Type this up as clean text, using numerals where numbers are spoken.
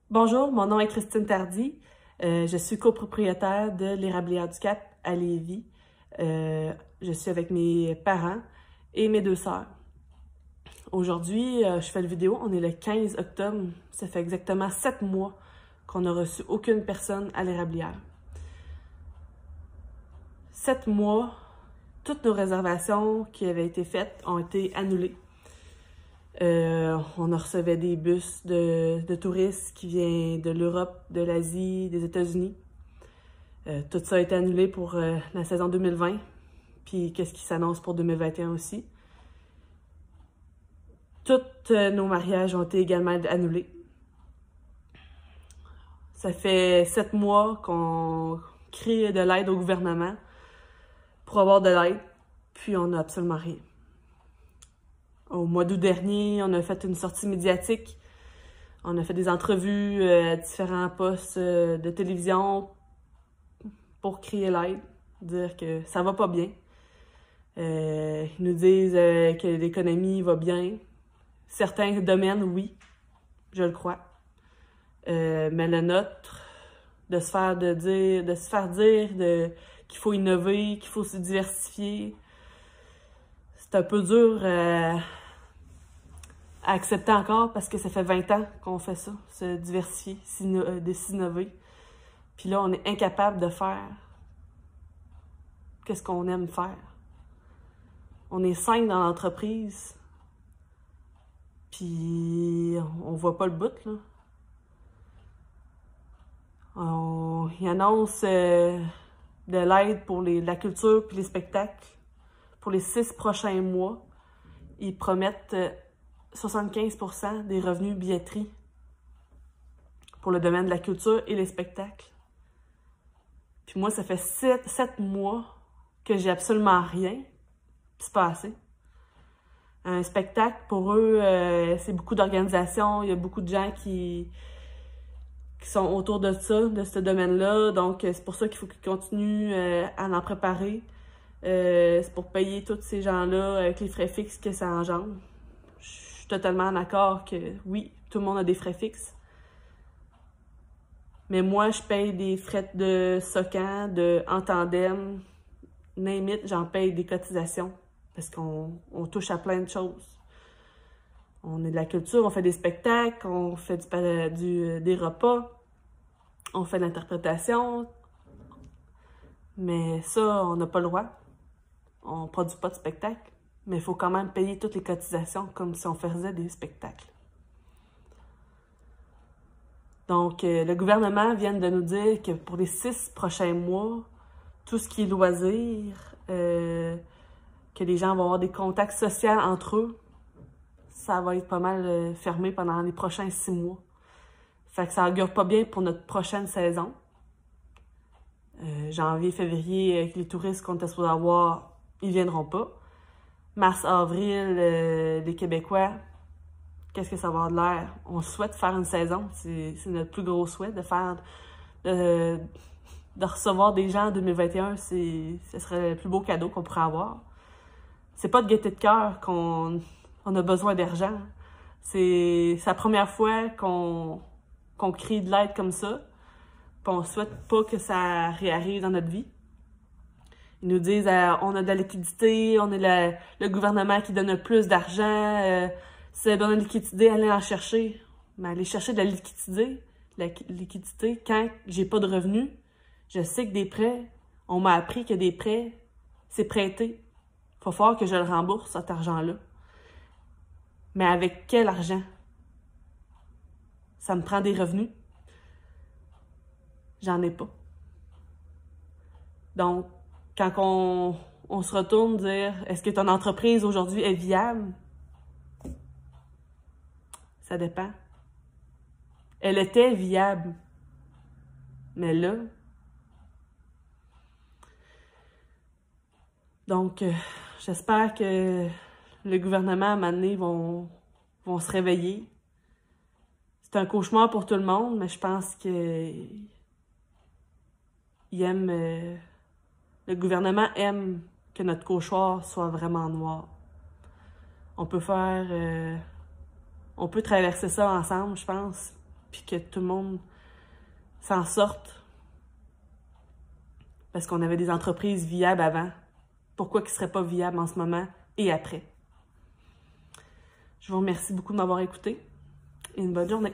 Bonjour, mon nom est Christine Tardy. Je suis copropriétaire de l'Érablière du Cap à Lévis. Je suis avec mes parents et mes 2 sœurs. Aujourd'hui, je fais la vidéo. On est le 15 octobre. Ça fait exactement 7 mois qu'on n'a reçu aucune personne à l'Érablière. 7 mois, toutes nos réservations qui avaient été faites ont été annulées. On a recevait des bus de touristes qui viennent de l'Europe, de l'Asie, des États-Unis. Tout ça a été annulé pour la saison 2020, puis qu'est-ce qui s'annonce pour 2021 aussi. Tous nos mariages ont été également annulés. Ça fait 7 mois qu'on crie de l'aide au gouvernement pour avoir de l'aide, puis on n'a absolument rien. Au mois d'août dernier, on a fait une sortie médiatique. On a fait des entrevues à différents postes de télévision pour crier l'aide, dire que ça va pas bien. Ils nous disent que l'économie va bien. Certains domaines, oui, je le crois. Mais le nôtre, de se faire dire qu'il faut innover, qu'il faut se diversifier, c'est un peu dur à accepter encore parce que ça fait 20 ans qu'on fait ça, se diversifier, de s'innover. Puis là, on est incapable de faire qu'est-ce qu'on aime faire. On est 5 dans l'entreprise, puis on voit pas le bout, là. Ils annoncent de l'aide pour la culture puis les spectacles. Pour les 6 prochains mois, ils promettent 75% des revenus billetterie pour le domaine de la culture et les spectacles. Puis moi, ça fait 7 mois que j'ai absolument rien, puis c'est pas assez. Un spectacle, pour eux, c'est beaucoup d'organisations, il y a beaucoup de gens qui sont autour de ça, de ce domaine-là, donc c'est pour ça qu'il faut qu'ils continuent à en préparer. C'est pour payer tous ces gens-là avec les frais fixes que ça engendre. Je suis totalement d'accord que oui, tout le monde a des frais fixes. Mais moi, je paye des frais de SOCAN, en tandem, name it, j'en paye des cotisations parce qu'on touche à plein de choses. On est de la culture, on fait des spectacles, on fait des repas, on fait de l'interprétation, mais ça, on n'a pas le droit. On ne produit pas de spectacle, mais il faut quand même payer toutes les cotisations comme si on faisait des spectacles. Donc, le gouvernement vient de nous dire que pour les 6 prochains mois, tout ce qui est loisirs, que les gens vont avoir des contacts sociaux entre eux, ça va être pas mal fermé pendant les prochains 6 mois. Fait que ça augure pas bien pour notre prochaine saison. Janvier, février, avec les touristes qu'on était supposés avoir, ils viendront pas. Mars, avril, les Québécois, qu'est-ce que ça va avoir de l'air? On souhaite faire une saison. C'est notre plus gros souhait de recevoir des gens en 2021. Ce serait le plus beau cadeau qu'on pourrait avoir. C'est pas de gaieté de cœur qu'on a besoin d'argent. C'est la première fois qu'on crie de l'aide comme ça. Puis on souhaite pas que ça réarrive dans notre vie. Ils nous disent on a de la liquidité, on est le gouvernement qui donne plus d'argent. Si vous avez besoin de liquidité, allez en chercher. Mais aller chercher de la liquidité quand j'ai pas de revenus. Je sais que des prêts, on m'a appris que des prêts, c'est prêté. Il va falloir que je le rembourse, cet argent-là. Mais avec quel argent? Ça me prend des revenus. J'en ai pas. Donc, quand on se retourne dire « Est-ce que ton entreprise aujourd'hui est viable? » Ça dépend. Elle était viable. Mais là... Donc, j'espère que le gouvernement, à un moment donné, vont se réveiller. C'est un cauchemar pour tout le monde, mais je pense qu'ils aiment... le gouvernement aime que notre cauchemar soit vraiment noir. On peut traverser ça ensemble, je pense. puis que tout le monde s'en sorte parce qu'on avait des entreprises viables avant. Pourquoi qu'ils ne seraient pas viables en ce moment et après? Je vous remercie beaucoup de m'avoir écouté et une bonne journée.